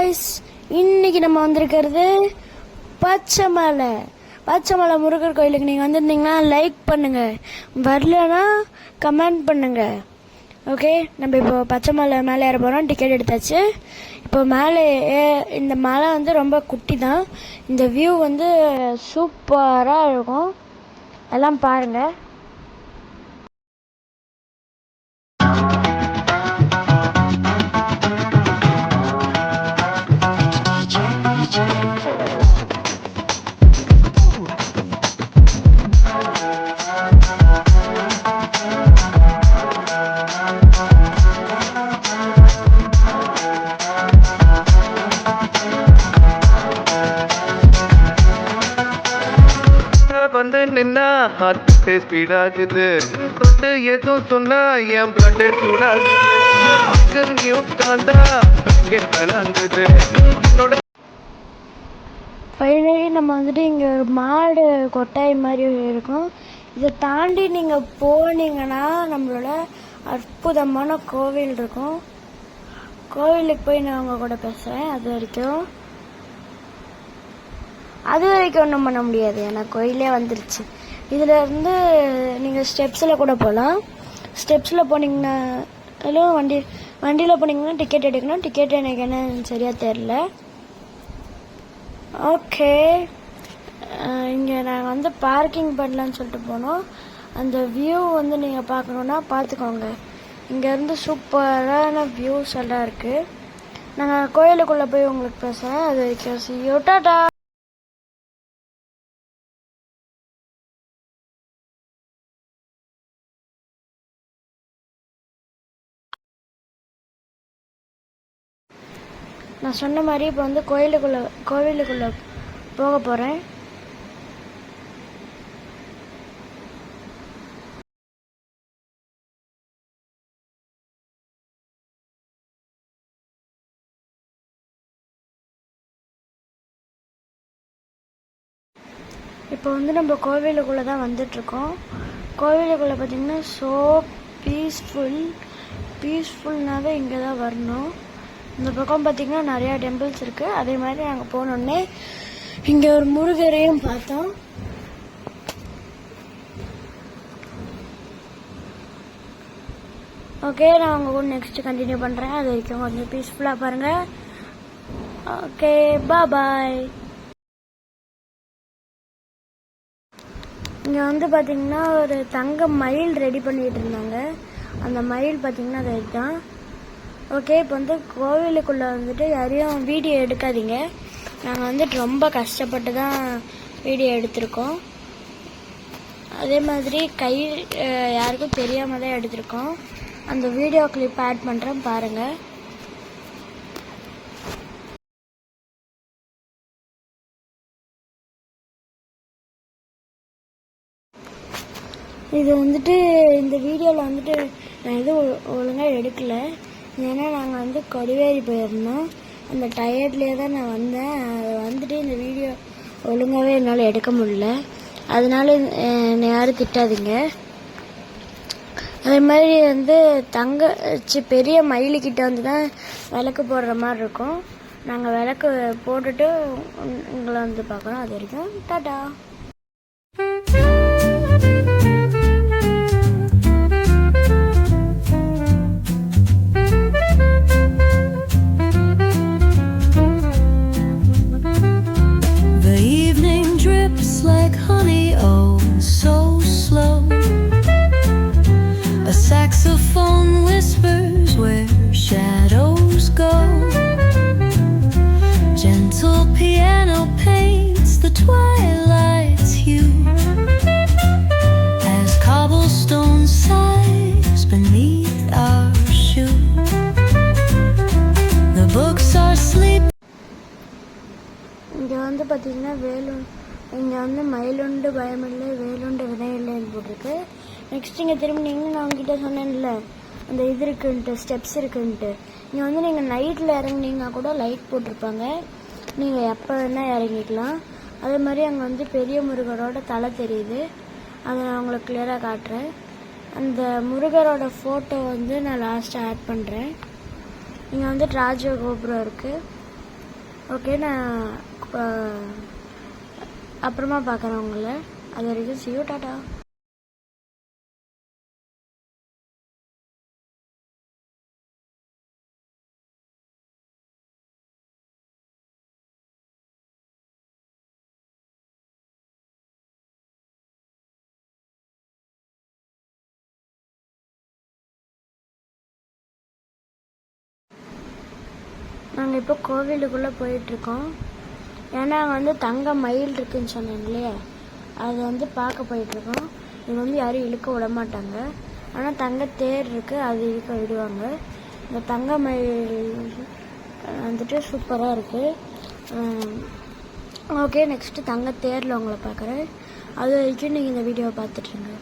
Guys, இன்னைக்கு நம்ம வந்திருக்கிறது பச்சைமலை முருகர் கோயிலுக்கு. நீங்கள் வந்திருந்தீங்கன்னா லைக் பண்ணுங்க, வரலன்னா கமெண்ட் பண்ணுங்க. ஓகே, நம்ம இப்போ பச்சைமலை மேலே ஏற போகிறோம். டிக்கெட் எடுத்தாச்சு. இப்போ மேலே இந்த மலை வந்து ரொம்ப குட்டி தான். இந்த வியூ வந்து சூப்பராக இருக்கும். எல்லாம் பாருங்கள். வந்து நின்னா ஹார்ட் ஸ்பீட் ஆகுது. தொட்டு எதுவும் சொன்னா என் பிளட் சூடாகுது. ஃபைனலி நம்ம வந்துட்டு இங்கே ஒரு மாடு கொட்டாய் மாதிரி இருக்கும். இதை தாண்டி நீங்கள் போனீங்கன்னா நம்மளோட அற்புதமான கோவில் இருக்கும். கோவிலுக்கு போய் நான் உங்கள் கூட பேசுகிறேன். அது வரைக்கும் ஒன்றும் பண்ண முடியாது, ஏன்னா கோயிலே வந்துருச்சு. இதில் இருந்து நீங்கள் ஸ்டெப்ஸில் கூட போகலாம். ஸ்டெப்ஸில் போனீங்கன்னா வண்டியில் போனீங்கன்னா டிக்கெட் எடுக்கணும். டிக்கெட் எனக்கு என்ன சரியாக தெரில. ஓகே, இங்கே நாங்கள் வந்து பார்க்கிங் பண்ணலான்னு சொல்லிட்டு போனோம். அந்த வியூ வந்து நீங்கள் பார்க்கணுன்னா பார்த்துக்கோங்க. இங்கேருந்து சூப்பரான வியூஸ் எல்லாம் இருக்குது. நாங்கள் கோயிலுக்குள்ளே போய் உங்களுக்கு பேசுகிறேன். அது வரைக்கும் see you, டாடா. நான் சொன்ன மாதிரி இப்போ வந்து கோவிலுக்குள்ளே போக போகிறேன். இப்போ வந்து நம்ம கோவிலுக்குள்ளே தான் வந்துட்ருக்கோம். கோவிலுக்குள்ளே பார்த்திங்கன்னா ஸோ பீஸ்ஃபுல்னாவே இங்கே தான் வரணும். இந்த பக்கம் பார்த்திங்கன்னா நிறையா டெம்பிள்ஸ் இருக்குது. அதே மாதிரி நாங்கள் போனோடனே இங்கே ஒரு முருகரையும் பார்த்தோம். ஓகே, நான் உங்கள் கூட நெக்ஸ்ட்டு கண்டினியூ பண்ணுறேன். அது வரைக்கும் கொஞ்சம் பீஸ்ஃபுல்லாக பாருங்கள். ஓகே, பாய். இங்கே வந்து பார்த்திங்கன்னா ஒரு தங்க மயில் ரெடி பண்ணிகிட்டு இருந்தாங்க. அந்த மயில் பார்த்திங்கன்னா அது தான். ஓகே, இப்போ வந்து கோவிலுக்குள்ளே வந்துட்டு யாரையும் வீடியோ எடுக்காதீங்க. நாங்கள் வந்துட்டு ரொம்ப கஷ்டப்பட்டு தான் வீடியோ எடுத்திருக்கோம். அதே மாதிரி யாருக்கும் தெரியாமல் தான் எடுத்திருக்கோம். அந்த வீடியோ கிளிப் ஆட் பண்ணுறேன், பாருங்கள். இது வந்துட்டு இந்த வீடியோவில் வந்துட்டு நான் எதுவும் ஒழுங்காக எடுக்கலை. ஏன்னா நாங்கள் வந்து கொடிவேரி போயிருந்தோம். அந்த டயர்ட்லேயே தான் நான் வந்தேன். அது வந்துட்டு இந்த வீடியோ ஒழுங்காகவே என்னால் எடுக்க முடியல. அதனால என்னை யாரும் திட்டாதீங்க. அதே மாதிரி வந்து பெரிய மயிலுக்கிட்ட வந்து தான் விளக்கு போடுற மாதிரி இருக்கும். நாங்கள் விளக்கு போட்டுட்டு உங்களை வந்து பார்க்குறோம். அது வரைக்கும் Tata. Like honey, oh so slow. A saxophone whispers where shadows go. Gentle piano paints the twilight's hue as cobblestone sighs beneath our shoe. The books are sleeping. இங்கே வந்து பார்த்தீங்கன்னா இங்கே வந்து மயிலுண்டு பயமில்லை, வேலுண்டு விதையில்லைன்னு போட்டிருக்கு. நெக்ஸ்ட் இங்கே திரும்பினீங்கன்னா நான் உங்ககிட்ட சொன்னேன்ல அந்த இது இருக்குன்ட்டு, ஸ்டெப்ஸ் இருக்குன்ட்டு. இங்கே வந்து நீங்கள் நைட்டில் இறங்குனீங்கன்னா கூட லைட் போட்டிருப்பாங்க. நீங்கள் எப்போ வேணால் இறங்கிக்கலாம். அதே மாதிரி அங்கே வந்து பெரிய முருகரோட தலை தெரியுது. அதை நான் உங்களுக்கு கிளியராக காட்டுறேன். அந்த முருகரோட ஃபோட்டோ வந்து நான் லாஸ்ட்டாக ஆட் பண்ணுறேன். இங்கே வந்து ராஜ கோபுரம் இருக்குது. ஓகே, நான் அப்புறமா பார்க்குறேன் உங்களை. அது வரைக்கும் see you, டாடா. நாங்கள் இப்போ கோவிலுக்குள்ளே போயிட்டுருக்கோம். ஏன்னா வந்து தங்க மயில் இருக்குன்னு சொன்னேன் இல்லையா, அது வந்து பார்க்க போயிட்டுருக்கோம். இது வந்து யாரும் இழுக்க விட மாட்டாங்க. ஆனால் தங்க தேர் இருக்குது, அது இழுக்க விடுவாங்க. இந்த தங்க மயில் வந்துட்டு சூப்பராக இருக்குது. ஓகே, நெக்ஸ்ட்டு தங்க தேரில் உங்களை பார்க்குறேன். அது வரைக்கும் நீங்கள் இந்த வீடியோவை பார்த்துட்ருங்க.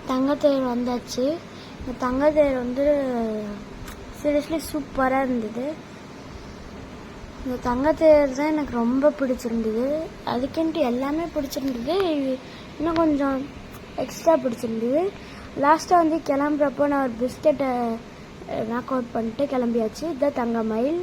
தங்கத்தேர் வந்தாச்சு. இந்த தங்கத்தேர் வந்து சீரியஸ்லி சூப்பராக இருந்தது. இந்த தங்கத்தேர் தான் எனக்கு ரொம்ப பிடிச்சிருந்தது. அதுக்குன்ட்டு எல்லாமே பிடிச்சிருந்தது, இன்னும் கொஞ்சம் எக்ஸ்ட்ரா பிடிச்சிருந்தது. லாஸ்ட்டாக வந்து கிளம்புறப்போ நான் ஒரு பிஸ்கெட்டை நாக் அவுட் பண்ணிட்டு கிளம்பியாச்சு. இதுதான் தங்க மயில்.